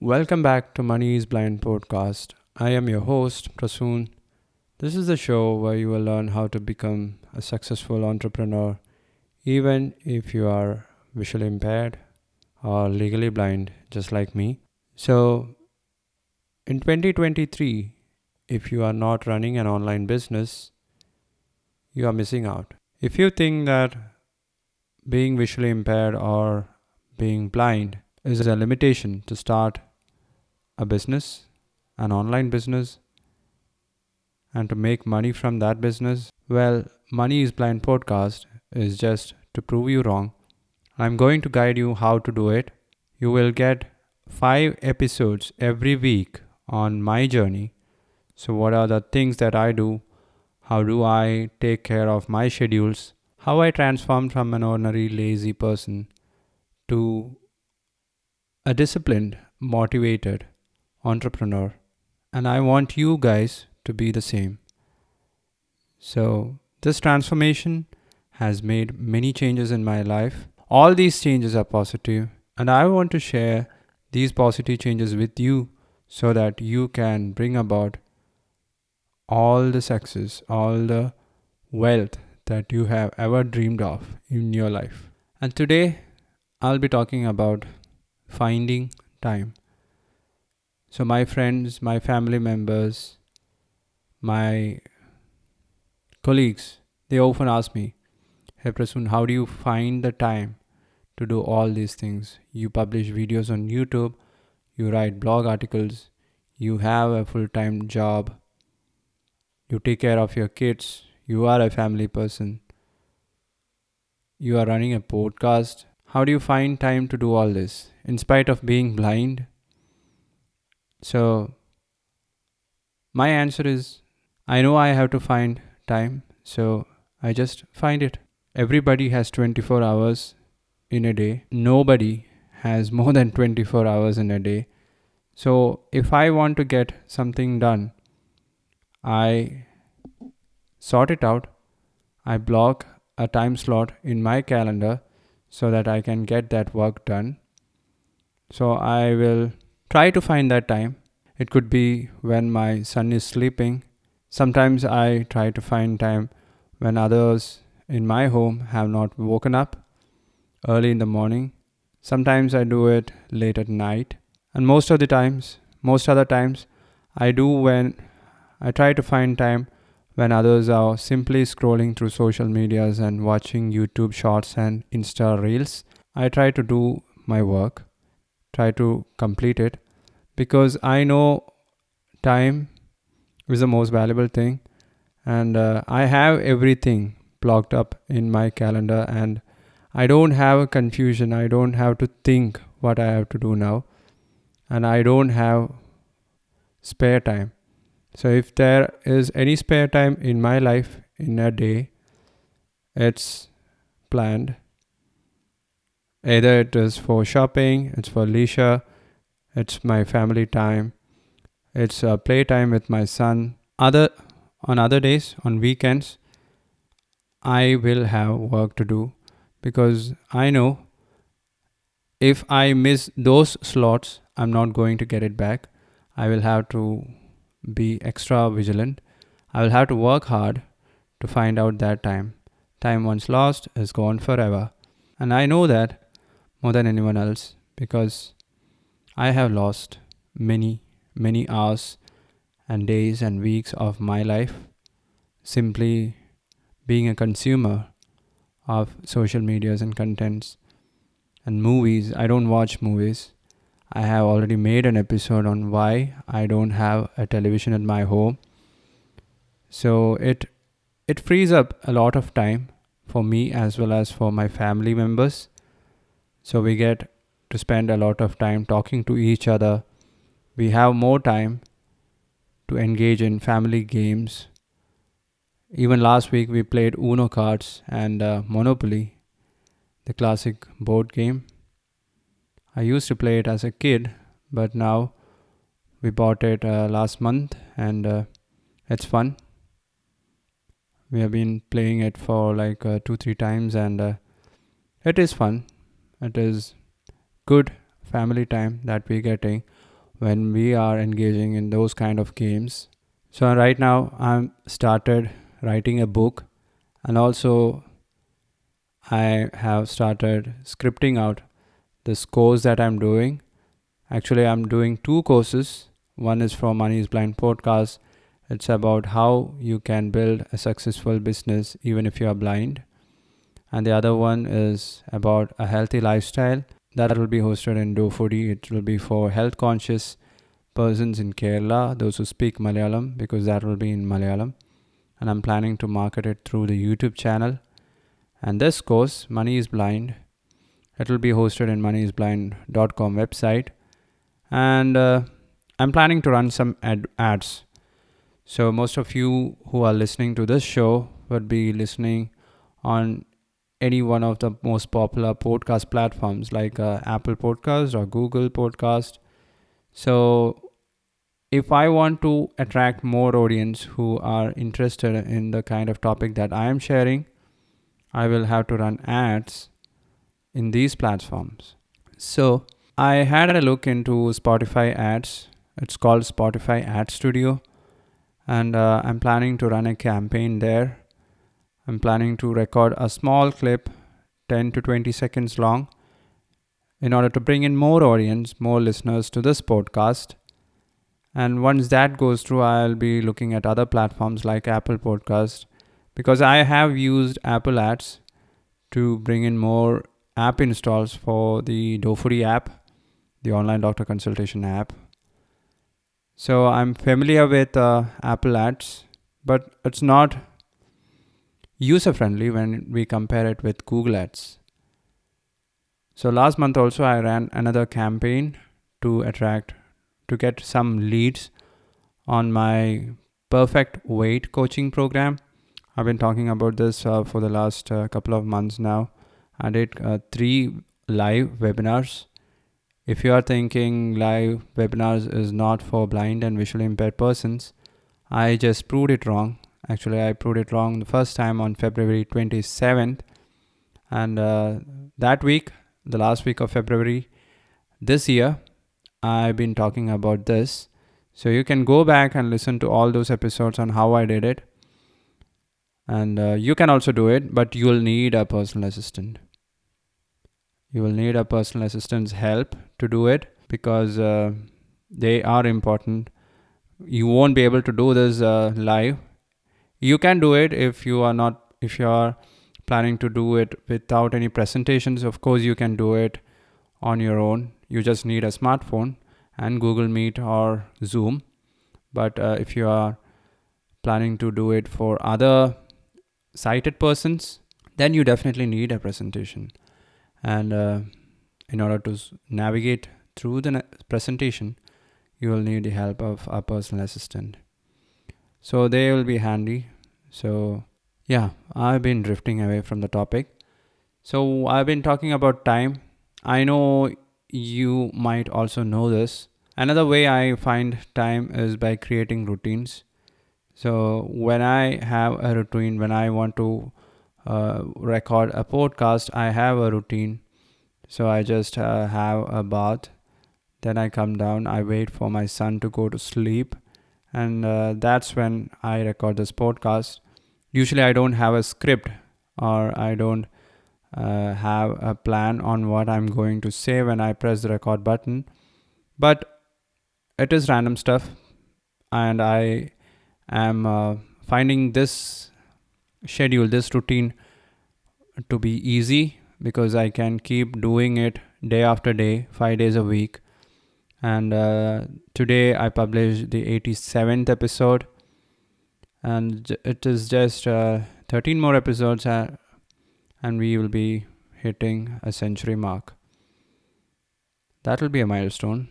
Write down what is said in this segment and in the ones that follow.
Welcome back to Money is Blind podcast. I am your host, Prasoon. This is the show where you will learn how to become a successful entrepreneur, even if you are visually impaired or legally blind, just like me. So, in 2023, if you are not running an online business, you are missing out. If you think that being visually impaired or being blind is a limitation to start a business, an online business, and to make money from that business, well, Money is Blind podcast is just to prove you wrong. I'm going to guide you how to do it. You will get 5 episodes every week on my journey. So, what are the things that I do? How do I take care of my schedules? How I transformed from an ordinary lazy person to a disciplined, motivated entrepreneur. And I want you guys to be the same. So, this transformation has made many changes in my life. All these changes are positive, and I want to share these positive changes with you so that you can bring about all the success, all the wealth that you have ever dreamed of in your life. And today, I'll be talking about finding time. So, my friends, my family members, my colleagues, they often ask me, Hey Prasoon, how do you find the time to do all these things? You publish videos on YouTube, you write blog articles, you have a full time job, you take care of your kids, you are a family person, you are running a podcast. How do you find time to do all this in spite of being blind? So, my answer is I know I have to find time, so I just find it. Everybody has 24 hours in a day. Nobody has more than 24 hours in a day. So if I want to get something done, I sort it out. I block a time slot in my calendar so that I can get that work done. So I will try to find that time. It could be when my son is sleeping. Sometimes I try to find time when others in my home have not woken up early in the morning. Sometimes I do it late at night. And most other times, I do when I try to find time when others are simply scrolling through social medias and watching YouTube shorts and Insta reels. I try to do my work, try to complete it because I know time is the most valuable thing, and I have everything blocked up in my calendar, and I don't have a confusion. I don't have to think what I have to do now, and I don't have spare time. So if there is any spare time in my life in a day, it's planned. Either it is for shopping, it's for leisure, it's my family time, it's playtime with my son. On other days, on weekends, I will have work to do because I know if I miss those slots, I'm not going to get it back. I will have to be extra vigilant. I will have to work hard to find out that time. Time once lost is gone forever. And I know that more than anyone else because I have lost many, many hours and days and weeks of my life simply being a consumer of social medias and contents and movies. I don't watch movies. I have already made an episode on why I don't have a television at my home. So it frees up a lot of time for me as well as for my family members. So we get to spend a lot of time talking to each other. We have more time to engage in family games. Even last week we played Uno cards and Monopoly, the classic board game. I used to play it as a kid, but now we bought it last month and it's fun. We have been playing it for like 2-3 times and it is fun. It is good family time that we're getting. when we are engaging in those kind of games. So right now I'm started writing a book, and also I have started scripting out this course that I'm doing. Actually, I'm doing two courses. One is from Money is Blind podcast. It's about how you can build a successful business even if you are blind. And the other one is about a healthy lifestyle that will be hosted in DoFoodie. It will be for health conscious persons in Kerala, those who speak Malayalam, because that will be in Malayalam. And I'm planning to market it through the YouTube channel. And this course, Money is Blind, it will be hosted in moneyisblind.com website. And I'm planning to run some ads. So most of you who are listening to this show would be listening on any one of the most popular podcast platforms like Apple Podcast or Google Podcast. So if I want to attract more audience who are interested in the kind of topic that I am sharing, I will have to run ads in these platforms. So I had a look into Spotify ads. It's called Spotify Ad Studio, and I'm planning to run a campaign there. I'm planning to record a small clip, 10 to 20 seconds long, in order to bring in more audience, more listeners to this podcast. And once that goes through, I'll be looking at other platforms like Apple Podcast, because I have used Apple ads to bring in more app installs for the DoFoodie app, the online doctor consultation app. So I'm familiar with Apple ads, but it's not user friendly when we compare it with Google ads. So last month also I ran another campaign to get some leads on my perfect weight coaching program. I've been talking about this for the last couple of months now. I did 3 live webinars. If you are thinking live webinars is not for blind and visually impaired persons, I just proved it wrong. Actually, I proved it wrong the first time on February 27th. And that week, the last week of February this year, I've been talking about this. So you can go back and listen to all those episodes on how I did it. And you can also do it, but you will need a personal assistant. You will need a personal assistant's help to do it, because they are important. You won't be able to do this live. You can do it if you are planning to do it without any presentations. Of course, you can do it on your own. You just need a smartphone and Google Meet or Zoom. But if you are planning to do it for other sighted persons, then you definitely need a presentation. And in order to navigate through the presentation, you will need the help of a personal assistant. So they will be handy. So yeah, I've been drifting away from the topic. So I've been talking about time. I know you might also know this. Another way I find time is by creating routines. So when I have a routine, when I want to record a podcast, I have a routine. So I just have a bath, then I come down, I wait for my son to go to sleep, and that's when I record this podcast. Usually I don't have a script, or I don't have a plan on what I'm going to say when I press the record button, but it is random stuff, and I am finding this schedule, this routine, to be easy, because I can keep doing it day after day, 5 days a week. And today I published the 87th episode, and it is just 13 more episodes, and we will be hitting a century mark. That will be a milestone.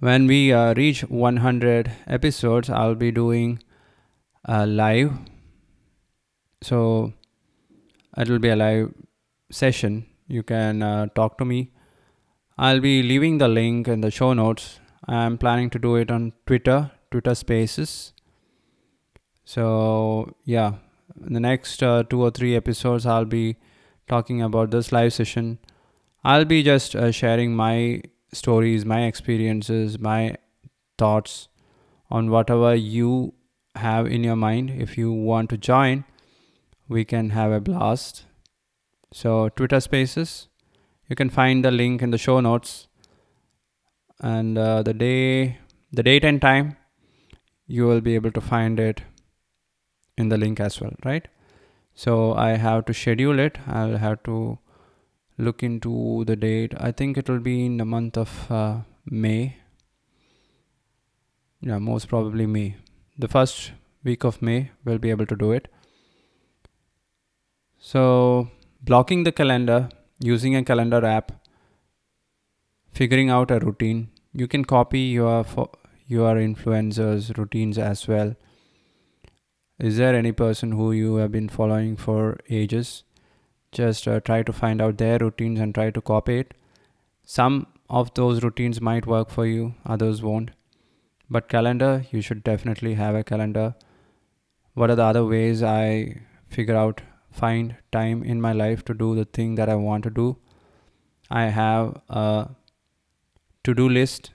When we reach 100 episodes, I'll be doing a live. So it'll be a live session. You can talk to me. I'll be leaving the link in the show notes. I'm planning to do it on Twitter Spaces. So yeah, in the next 2 or 3 episodes, I'll be talking about this live session. I'll be just sharing my stories, my experiences, my thoughts on whatever you have in your mind. If you want to join, we can have a blast. So, Twitter Spaces, you can find the link in the show notes, and the date and time, you will be able to find it in the link as well, right? So I have to schedule it. I'll have to look into the date. I think it will be in the month of May. Yeah, most probably May. The first week of May, we'll be able to do it. So, blocking the calendar, using a calendar app, figuring out a routine. You can copy your influencers' routines as well. Is there any person who you have been following for ages? Just try to find out their routines and try to copy it. Some of those routines might work for you, others won't. But calendar, you should definitely have a calendar. What are the other ways I find time in my life to do the thing that I want to do? I have a to-do list.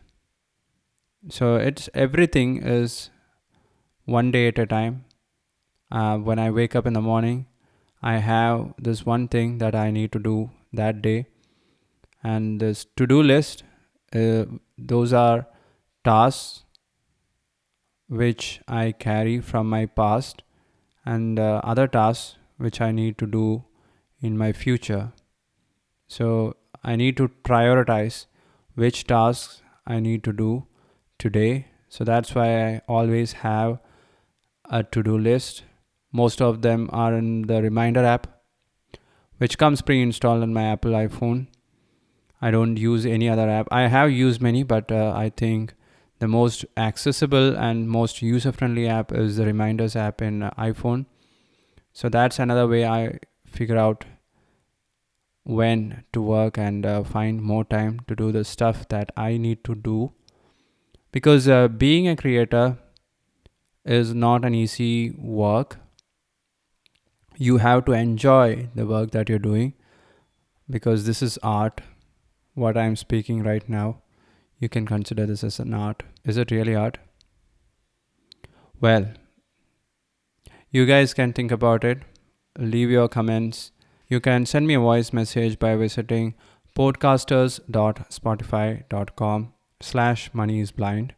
So it's everything is one day at a time. When I wake up in the morning, I have this one thing that I need to do that day. And this to-do list, those are tasks which I carry from my past, and other tasks which I need to do in my future. So I need to prioritize which tasks I need to do today. So that's why I always have a to-do list. Most of them are in the reminder app, which comes pre-installed on my Apple iPhone. I don't use any other app. I have used many, but I think the most accessible and most user-friendly app is the reminders app in iPhone. So that's another way I figure out when to work and find more time to do the stuff that I need to do. Because being a creator is not an easy work. You have to enjoy the work that you're doing, because this is art. What I'm speaking right now, you can consider this as an art. Is it really art? Well, you guys can think about it. Leave your comments. You can send me a voice message by visiting podcasters.spotify.com/moneyisblind,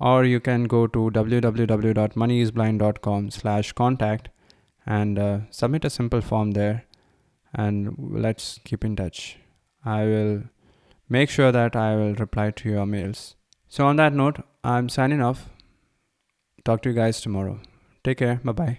or you can go to www.moneyisblind.com/contact and submit a simple form there, and let's keep in touch. I will make sure that I will reply to your mails. So on that note, I'm signing off. Talk to you guys tomorrow. Take care. Bye-bye.